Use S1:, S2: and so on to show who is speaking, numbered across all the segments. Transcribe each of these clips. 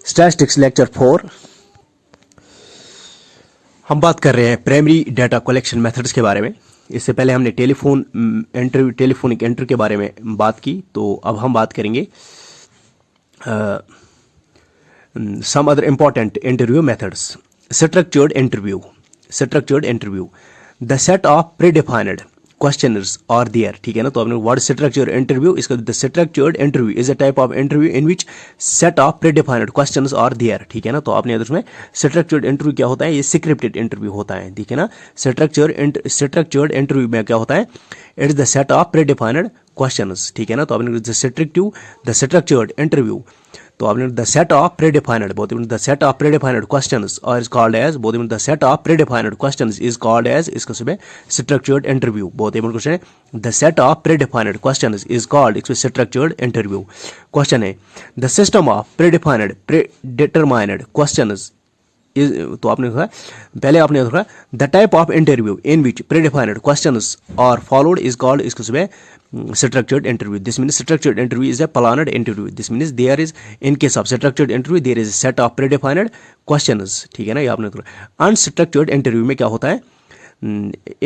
S1: Statistics lecture 4 हम बात कर रहे हैं प्राइमरी डाटा कलेक्शन मेथड्स के बारे में। इससे पहले हमने टेलीफोनिक इंटरव्यू के बारे में बात की, तो अब हम बात करेंगे some other important interview methods. Structured interview the set of predefined questioners are there. ठीक है ना, तो आपने वर्ड स्ट्रक्चर्ड इंटरव्यू, इसका the structured interview is a type of interview in which set of predefined questions are there. ठीक है ना, तो आपने उसमें स्ट्रक्चर्ड इंटरव्यू क्या होता है, ये स्क्रिप्टेड इंटरव्यू होता है। ठीक है ना, स्ट्रक्चर्ड इंटरव्यू में क्या होता है, it is the set of predefined questions. ठीक है ना, तो आपने द स्ट्रक्चर्ड इंटरव्यू, तो आपने the set of predefined, both the set of predefined questions और is called as, both the set of predefined questions is called as, इसको सुबह स्ट्रक्चर्ड इंटरव्यू। बहुत इंपॉर्टेंट क्वेश्चन है, the set of predefined questions is called structured interview. Question है, the system of predefined predetermined questions is, तो आपने देखा पहले आपने देखा the type of interview in which predefined questions are followed is called, इसको सुबह structured interview. This means structured interview is a planned interview. This means there is, in case of structured interview there is a set of predefined questions. ठीक है ना, ये आपने unstructured interview में क्या होता है,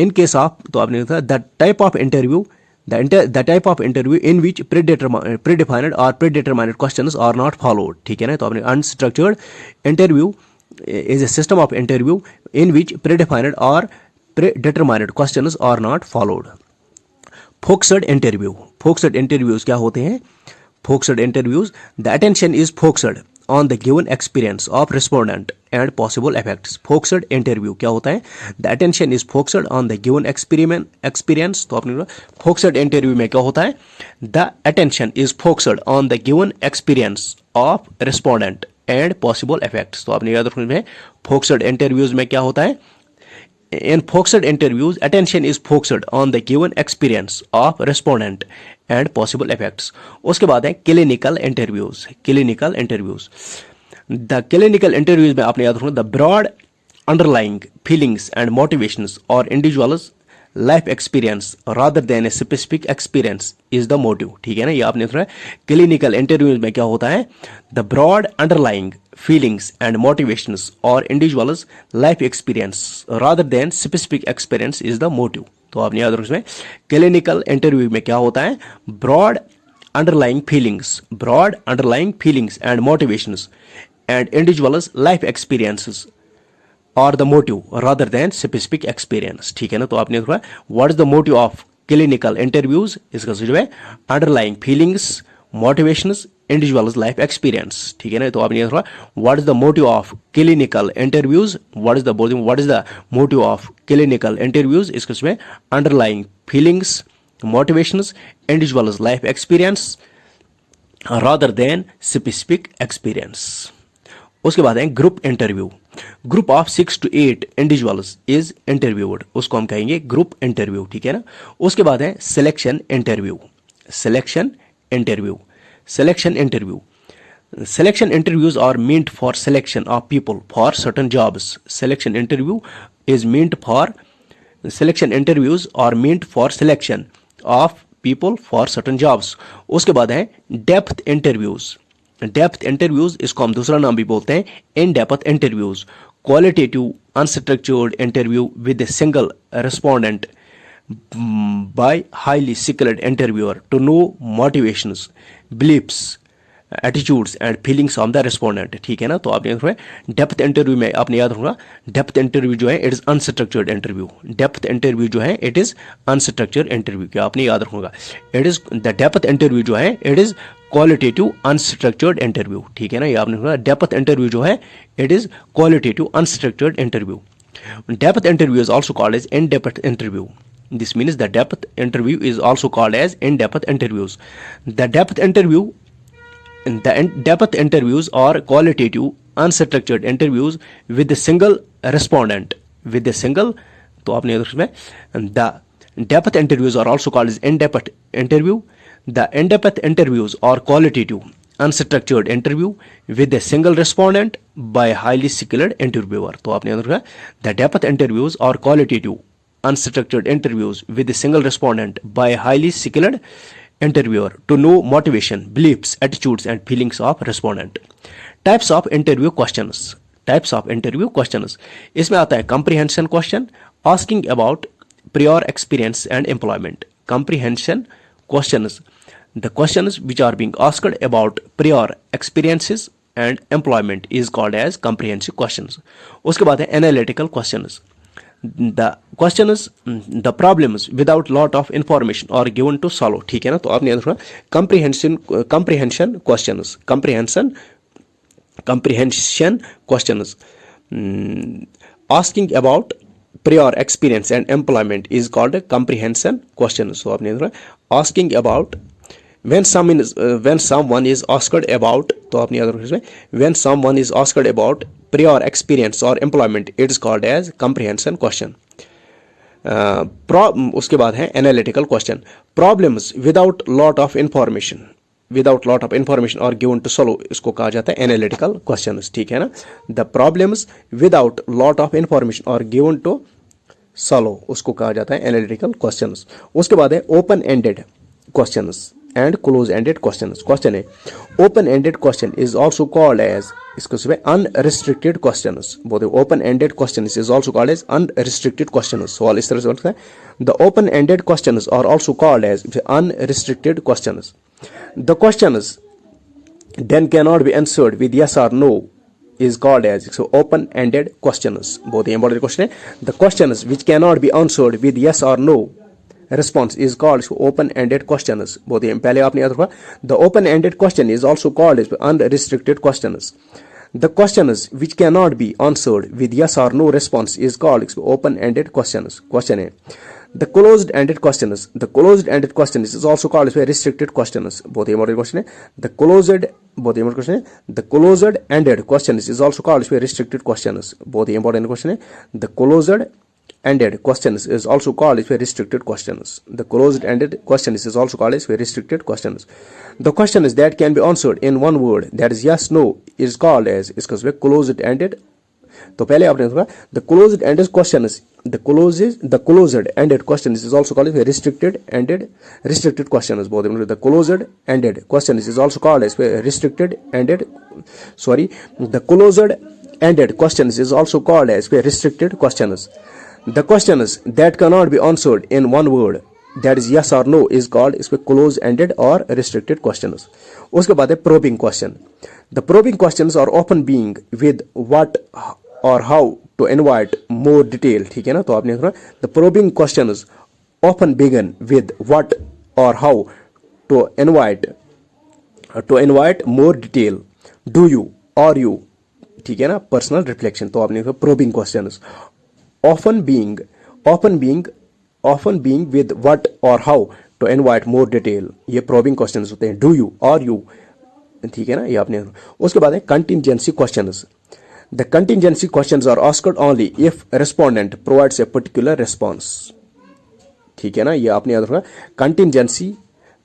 S1: in case of, तो आपने देखा the type of interview, the type of interview in which predefined or predetermined questions are not followed. ठीक है ना, तो आपने unstructured interview is a system of interview in which predefined or predetermined questions are not followed. Focused interviews क्या होते हैं, focused interviews the attention is focused on the given experience of respondent and possible effects. Focused interview क्या होता है, the attention is focused on the given experience, तो आपने focused interview में क्या होता है, the attention is focused on the given experience of respondent and possible effects. तो आपने याद रखना, फोकस्ड इंटरव्यूज में क्या होता है, in focussed interviews attention is focused on the given experience of respondent and possible effects. उसके बाद है clinical interviews the clinical interviews में आपने याद रखना, the broad underlying feelings and motivations or individuals life experience rather than a specific experience is the motive. ठीक है ना, ये आपने सुना, क्लिनिकल इंटरव्यूज में क्या होता है, the broad underlying feelings and motivations or individuals life experience rather than specific experience is the motive. तो आपने याद रखना, क्लिनिकल इंटरव्यू में क्या होता है, broad underlying feelings and motivations and individuals life experiences और the motive rather than specific experience. ठीक है ना, तो आपने देखा what is the motive of clinical interviews, इसका जो है underlying feelings, motivations, individuals life experience. ठीक है ना, तो आपने देखा what is the motive of clinical interviews, what is the motive of clinical interviews, इसका जो है underlying feelings, motivations, individuals life experience rather than specific experience. उसके बाद है group interview, group of 6 to 8 individuals is interviewed, उसको हम कहेंगे group interview. ठीक है ना, उसके बाद है selection interview interviews are meant for selection of people for certain jobs. Selection interviews are meant for selection of people for certain jobs. उसके बाद है डेप्थ इंटरव्यूज, इसको हम दूसरा नाम भी बोलते हैं in depth interviews, qualitative unstructured interview with a single respondent by highly skilled interviewer to know motivations, beliefs, attitudes and feelings of the respondent. ठीक है ना, तो आपने डेप्थ इंटरव्यू में आपने याद रखना, डेप्थ इंटरव्यू जो है it is unstructured interview, depth interview जो है इट इज अनस्ट्रक्चर्ड इंटरव्यू, क्या आपने याद रखूंगा, it is the depth interview जो है it is qualitative unstructured interview. ठीक है ना, ये आपने सुना, डेप्थ इंटरव्यू जो है it is qualitative unstructured interview. Depth interview is also called as in depth interview, this means the depth interview is also called as in depth interviews. The depth interviews are qualitative unstructured interviews with single respondent, तो आपने उसमें the depth interviews are also called as in depth interview. The in-depth interviews are qualitative, unstructured interview with a single respondent by a highly skilled interviewer. तो आपने याद रखा, the depth interviews are qualitative, unstructured interviews with a single respondent by a highly skilled interviewer to know motivation, beliefs, attitudes and feelings of respondent. Types of interview questions, types of interview questions, इसमें आता है comprehension question, asking about prior experience and employment. Comprehension questions, the questions which are being asked about prior experiences and employment is called as comprehensive questions. उसके बाद है analytical questions, the questions, the problems without lot of information are given to solve. ठीक है ना, तो आपने याद रखना comprehension questions, comprehension questions, asking about prior experience and employment is called a comprehension question. So आपने asking about when someone is asked about, तो आपने याद रखना when someone is asked about prior experience or employment it is called as comprehension question. उसके बाद है analytical question, problems without lot of information are given to solve, इसको कहा जाता है analytical questions. ठीक है ना, the problems without lot of information are given to solve, उसको कहा जाता है analytical questions. उसके बाद है open ended questions and close ended questions. Question है open ended question is also called as, इसको सिर्फ unrestricted questions बोलते हैं. open ended questions is also called as unrestricted questions. सवाल इस तरह से बनता है, the open ended questions are also called as unrestricted questions. The questions then cannot be answered with yes or no is called as, so open ended questions. बहुत ही important question है. The questions which cannot be answered with yes or no response is called open ended questions. बहुत ही पहले आपने याद रखा, the open ended question is also called as unrestricted questions. The questions which cannot be answered with yes or no response is called open ended questions. Question है the closed ended questions, the closed ended questions is also called restricted questions. बहुत ही important question है. The closed, बहुत ही important question है, the closed ended questions is also called restricted questions. बहुत ही important question है, the closed ended questions is also called restricted questions. The closed ended questions is also called restricted questions. The questions that can be answered in one word, that is yes no, is called as, इसका closed ended. तो पहले आपने देखा the closed ended questions, the closed ended questions is also called restricted questions. बहुत important, the closed ended questions is also called as restricted ended, sorry, the closed ended questions is also called as restricted questions. The questions that cannot be answered in one word, that is yes or no, is called closed ended or restricted questions. उसके बाद है probing question. The probing questions are often being with what or how to invite more detail. ठीक है ना, तो आपने सुना the probing questions often begin with what or how to invite more detail. Do you, are you, ठीक है ना, personal reflection. तो आपने सुना probing questions often being with what or how to invite more detail. ये probing questions होते हैं. Do you, are you, ठीक है ना, ये आपने. उसके बाद है contingency questions. The contingency questions are asked only if respondent provides a particular response. ठीक है ना, ये आपने याद रखना.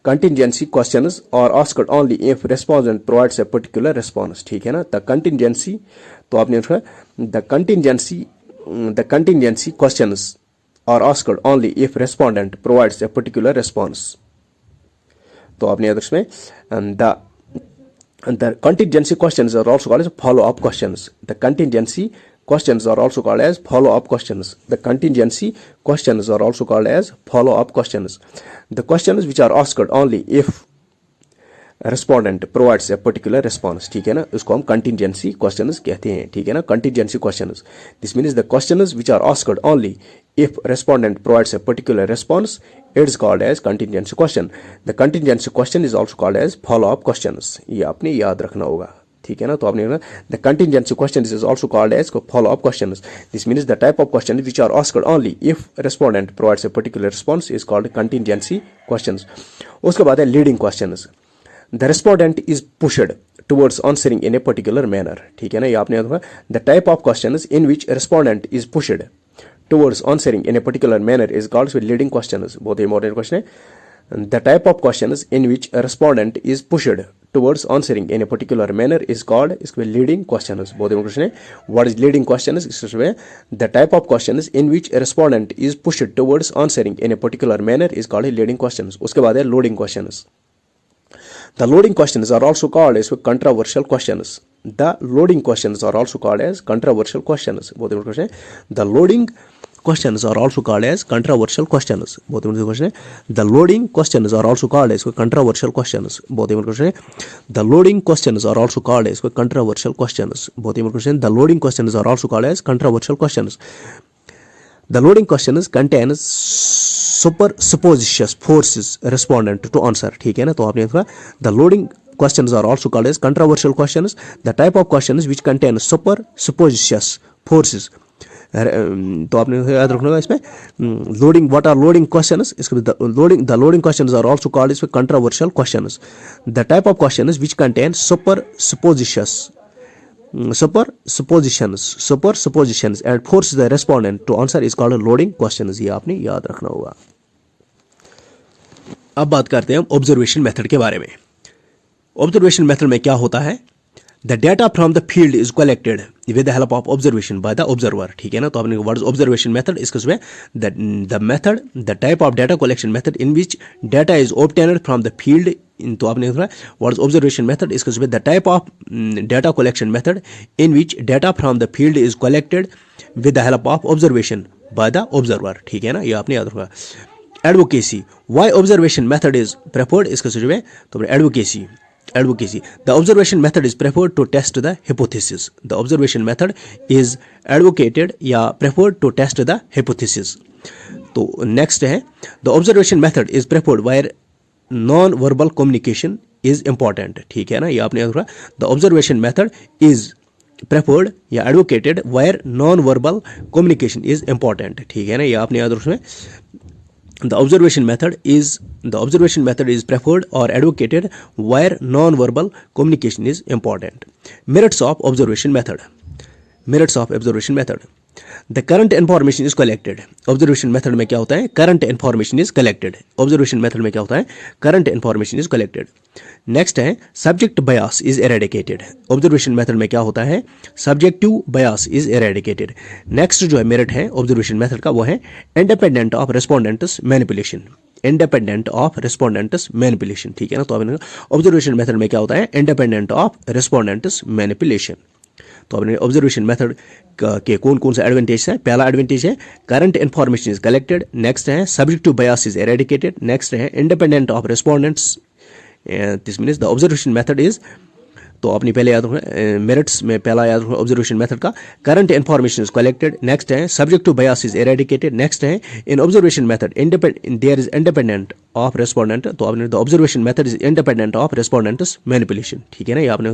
S1: Contingency questions are asked only if respondent provides a particular response. ठीक है ना, the contingency, तो आपने रखना the contingency questions are asked only if respondent provides a particular response. तो आपने याद रखना the contingency questions are also called as follow-up questions. The contingency questions are also called as follow-up questions. The contingency questions are also called as follow-up questions. The questions which are asked only if respondent provides a particular response. ठीक है ना, उसको हम contingency questions कहते हैं. ठीक है ना, contingency questions. This means the questions which are asked only if respondent provides a particular response, it is called as contingency question. The contingency question is also called as follow-up questions. ये आपने याद रखना होगा. ठीक है ना, तो आपने the contingency questions is also called as follow-up questions. This means the type of questions which are asked only if respondent provides a particular response is called contingency questions. उसके बाद है leading questions. The respondent is pushed towards answering in a particular manner. ठीक है ना, ये आपने याद रखना. The type of questions in which respondent is pushed towards answering in a particular manner is called leading questions. बहुत ही important question है. The type of questions in which a respondent is pushed towards answering in a particular manner is called leading questions. बहुत ही important question है. What is leading questions? The type of questions in which a respondent is pushed towards answering in a particular manner is called leading questions. उसके बाद है loading questions. The loading questions are also called as controversial questions. The loading questions are also called as controversial questions. बहुत important question है। The loading questions are also called as controversial questions। बहुत important question है। the loading questions are also called as controversial questions। बहुत important question है। the loading questions are also called as controversial questions। बहुत important question. the loading questions are also called as controversial questions। the loading questions contains supersuppositious forces respondent to answer। ठीक है ना, तो आपने देखा the loading questions are also called as controversial questions। the type of questions which contain supersuppositious forces, तो आपने याद रखना होगा इसमें loading, what are loading questions, इसको the loading questions are also called इसमें controversial questions. The type of questions which contain suppositions and force the respondent to answer is called loading questions. ये आपने याद रखना होगा। अब बात करते हैं हम ऑब्जर्वेशन मेथड के बारे में। ऑब्जर्वेशन मेथड में क्या होता है? The data from the field is collected with the help of observation by the observer। ठीक है ना, तो आपने what is observation method, इसके उसमें the method, the type of data collection method in which data is obtained from the field। तो आपने what is observation method, इसके उसमें the type of data collection method in which data from the field is collected with the help of observation by the observer। ठीक है ना, ये आपने याद रखा। Advocacy, why observation method is preferred, इसके उसमें तो advocacy। The observation method is preferred to test the hypothesis। The observation method is advocated या preferred to test the hypothesis। तो next है the observation method is preferred where non-verbal communication is important। ठीक है ना, ये आपने याद रखा। The observation method is preferred या advocated where non-verbal communication is important। ठीक है ना, ये आपने याद रखना। The observation method is preferred or advocated where non-verbal communication is important। Merits of observation method। The current information is collected। observation method में क्या होता है? current information is collected। observation method में क्या होता है? current information is collected। next है subject bias is eradicated। observation method में क्या होता है? subjective bias is eradicated। next जो है merit है observation method का, वो है independent of respondents manipulation। independent of respondents manipulation। ठीक है ना, तो अब observation method में क्या होता है? independent of respondents manipulation। तो अपने ऑब्जर्वेशन मेथड के कौन कौन से एडवांटेज है? पहला एडवांटेज है current information is collected. Next है subjective bias is eradicated. Next है independent of respondents. This means the observation method is, तो अपनी पहले याद रखना मेरिट्स में पहला याद रखना ऑब्जर्वेशन मेथड का, current information is collected. Next है subjective bias is eradicated. Next है in observation method there is independent of respondent. तो आपने the observation method is independent of respondents manipulation. ठीक है ना, ये आपने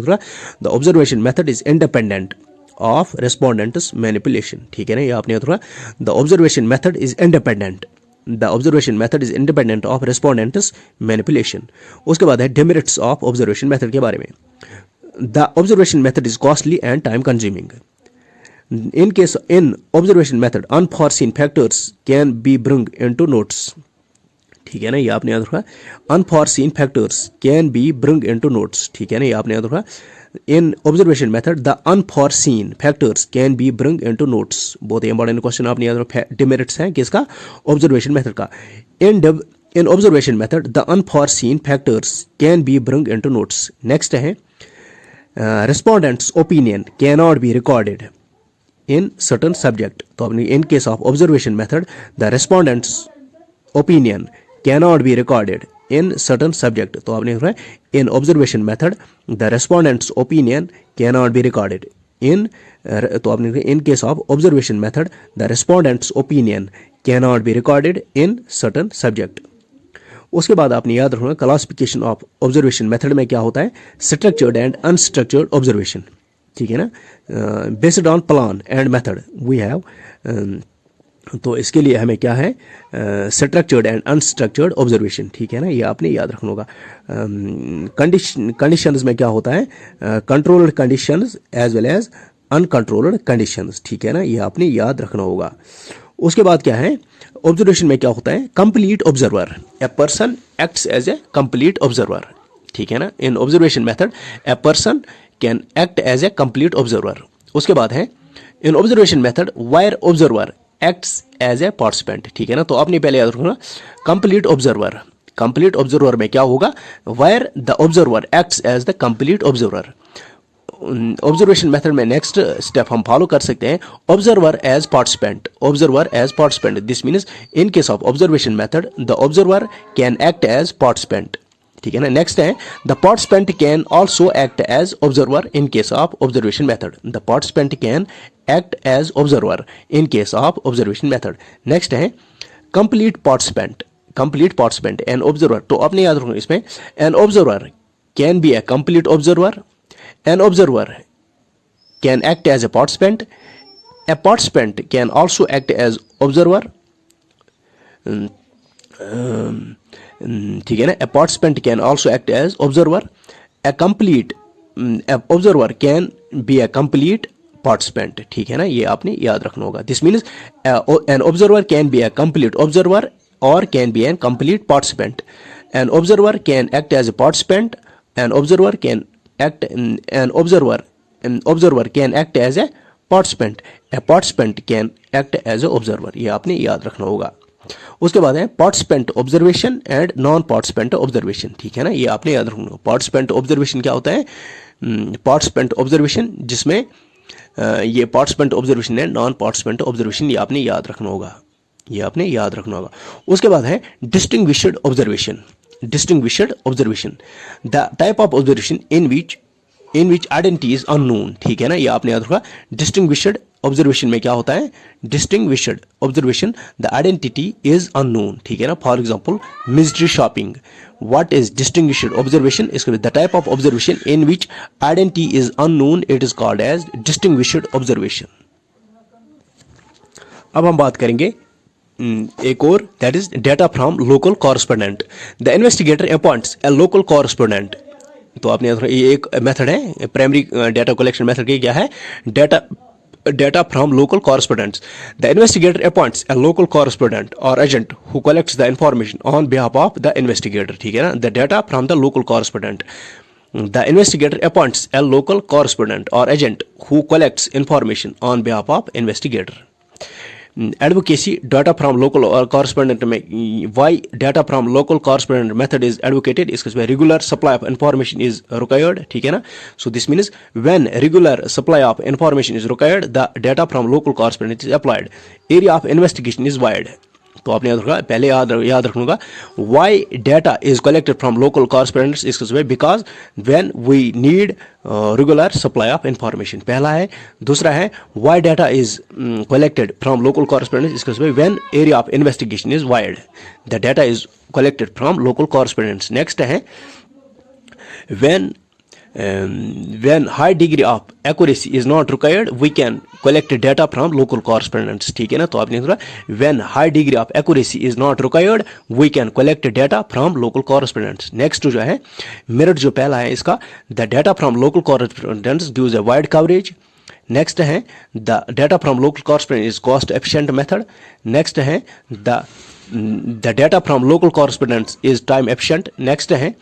S1: the observation method is independent of respondents manipulation. ठीक है ना, ये आपने the observation method is independent, the observation method is independent of respondents manipulation. उसके बाद है डिमेरिट्स ऑफ ऑब्जर्वेशन मेथड के बारे में। The observation method is costly and time consuming। In observation method, unforeseen factors can be brought into notes। ठीक है ना, ये आपने याद रखा। Unforeseen factors can be brought into notes। ठीक है ना, ये आपने याद रखा। In observation method, the unforeseen factors can be brought into notes। बहुत ही इंपॉर्टेंट क्वेश्चन आपने याद रखा। डिमेरिट्स हैं किसका? ऑब्जर्वेशन मेथड का। In observation method, the unforeseen factors can be brought into notes। Next है respondent's opinion cannot be recorded in certain subject। तो अपनी in case of observation method, the respondent's opinion cannot be recorded in certain subject। तो आपने in observation method the respondent's opinion cannot be recorded in, तो आपने in case of observation method the respondent's opinion cannot be recorded in certain subject। उसके बाद आपने याद रखना classification of observation method में क्या होता है? Structured and unstructured observation. ठीक है ना, based on plan and method we have. तो इसके लिए हमें क्या है? Structured and unstructured observation. ठीक है ना, ये आपने याद रखना होगा। कंडीशंस में क्या होता है? Controlled conditions as well as uncontrolled conditions. ठीक है ना, ये आपने याद रखना होगा। उसके बाद क्या है? ऑब्जर्वेशन में क्या होता है? Complete observer. A person acts as a complete observer. ठीक है ना, in observation method a person can act as a complete observer. उसके बाद है in observation method where observer acts as a participant. ठीक है ना, तो आपने पहले याद रखना कंप्लीट ऑब्जर्वर। कंप्लीट ऑब्जर्वर में क्या होगा? Where the observer acts as the complete observer. Observation method में नेक्स्ट स्टेप हम फॉलो कर सकते हैं observer as participant. Observer as participant, this means in case of observation method the observer can act as participant, ठीक है ना। Next है the participant can also act as observer in case of observation method. The participant can act as observer in case of observation method. Next है complete participant. Complete participant an observer, तो आपने याद रखना इसमें an observer can be a complete observer, an observer can act as a participant, a participant can also act as observer, ठीक है ना। A participant can also act as observer, a complete observer can be a complete participant, ठीक है ना, ये आपने याद रखना होगा। This means an observer can be a complete observer और can be an complete participant. An observer can act as a participant, an observer can act, an observer can act as a participant, a participant can act as a observer, ये आपने याद रखना होगा। उसके बाद है participant observation and non participant observation, ठीक है ना, ये आपने याद रखना होगा। पार्टिसिपेंट ऑब्जर्वेशन क्या होता है, पार्टिसिपेंट ऑब्जर्वेशन जिसमें ये पार्टिसिपेंट ऑब्जर्वेशन है, नॉन पार्टिसिपेंट ऑब्जर्वेशन, ये आपने याद रखना होगा, ये आपने याद रखना होगा। उसके बाद है distinguished observation. Distinguished observation, the type of observation in which identity is unknown, ठीक है ना, ये आपने याद रखा। डिस्टिंग्विश्ड ऑब्जर्वेशन में क्या होता है, distinguished observation the identity is unknown, ठीक है ना। For example mystery shopping, what is distinguished observation, इसके the type of observation in which identity is unknown, it is called as distinguished observation. अब हम बात करेंगे एक और, that is data from local correspondent. The investigator appoints a local correspondent, तो आपने ये एक मेथड है प्राइमरी डेटा कलेक्शन मेथड की, क्या है, data from local correspondents. The investigator appoints a local correspondent or agent who collects the information on behalf of the investigator, ठीक है ना। The data from the local correspondent, the investigator appoints a local correspondent or agent who collects information on behalf of investigator. Advocacy data from local or correspondent में why data from local correspondent method is advocated, इसके regular supply of information is required, ठीक है ना। So this means when regular supply of information is required, the data from local correspondent is applied. Area of investigation is wide, तो आपने याद रखा, पहले याद रखूंगा why data is collected from local correspondents, इसके because when we need regular supply of information, पहला है। दूसरा है why data is collected from local correspondents, इसके when area of investigation is wide, the data is collected from local correspondents. Next है when high degree of accuracy is not required, we can collect data from local correspondents, ठीक है ना। तो आपने सुना when high degree of accuracy is not required, we can collect data from local correspondents. next जो है merit जो पहला है इसका, the data from local correspondents gives a wide coverage. next है the data from local correspondents is cost efficient method. next है the data from local correspondents is time efficient. next है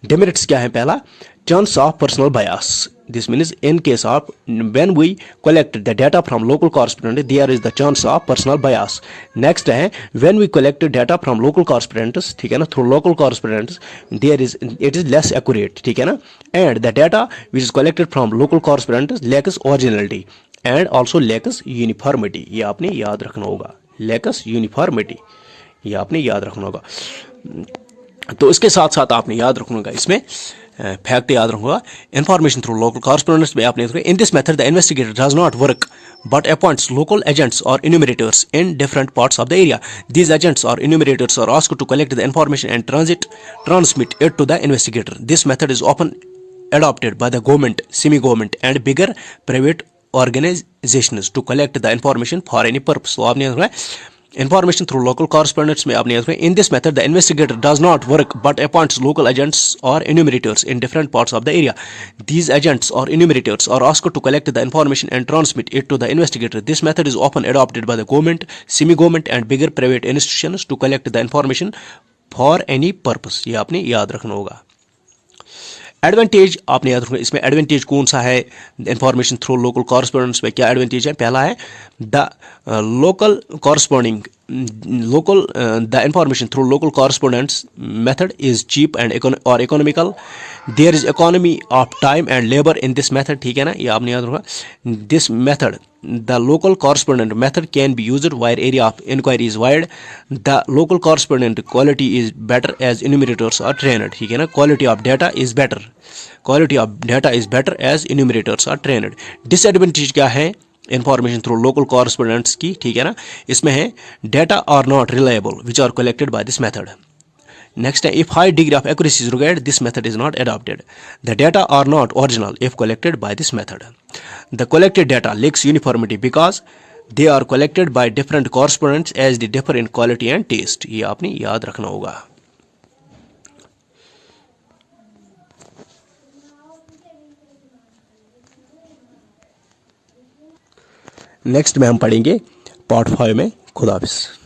S1: demerits क्या है, पहला chance of personal bias, this means in case of when we collect the data from local correspondent there is the chance of personal bias. next है when we collect data from local correspondents, ठीक है ना, through local correspondents it is less accurate, ठीक है ना, and the data which is collected from local correspondents lacks originality and also lacks uniformity, ये आपने याद रखना होगा, lacks uniformity, ये आपने याद रखना होगा। तो इसके साथ साथ आपने याद रखना होगा इसमें फैक्ट याद रखूंगा, इंफॉर्मेशन थ्रू लोकल कॉरेस्पोंडेंट्स में आपने इन this method the investigator does not work but appoints local agents or enumerators in different parts of the area. These agents or enumerators are asked to collect the information and transmit it to the investigator. This method is often adopted by the government, semi-government and bigger private organizations to collect the information for any purpose. So आपने information through local correspondents में आपने in this method the investigator does not work but appoints local agents or enumerators in different parts of the area. These agents or enumerators are asked to collect the information and transmit it to the investigator. This method is often adopted by the government, semi-government and bigger private institutions to collect the information for any purpose. ये आपने याद रखना होगा। Advantage आपने याद रखना, इसमें advantage कौन सा है इंफॉर्मेशन थ्रू लोकल कॉरस्पॉन्डेंट्स में, क्या एडवांटेज है? पहला है the local corresponding local the information through local correspondents method is cheap and और economical, there is economy of time and labour in this method, ठीक है ना, ये आपने याद रखा। This method the local correspondent method can be used where area of inquiry is wide, the local correspondent quality is better as enumerators are trained, ठीक है ना, quality of data is better as enumerators are trained। disadvantage क्या है information through local कॉरस्पॉन्डेंट्स की, ठीक है ना, इसमें है data are not reliable which are collected by this method. Next, if high degree of accuracy is required, this method is not adopted. The data are not original if collected by this method. The collected data lacks uniformity because they are collected by different correspondents as they differ in quality and taste. ये आपने याद रखना होगा। Next में हम पढ़ेंगे part 5 में। खुदा हाफिज़।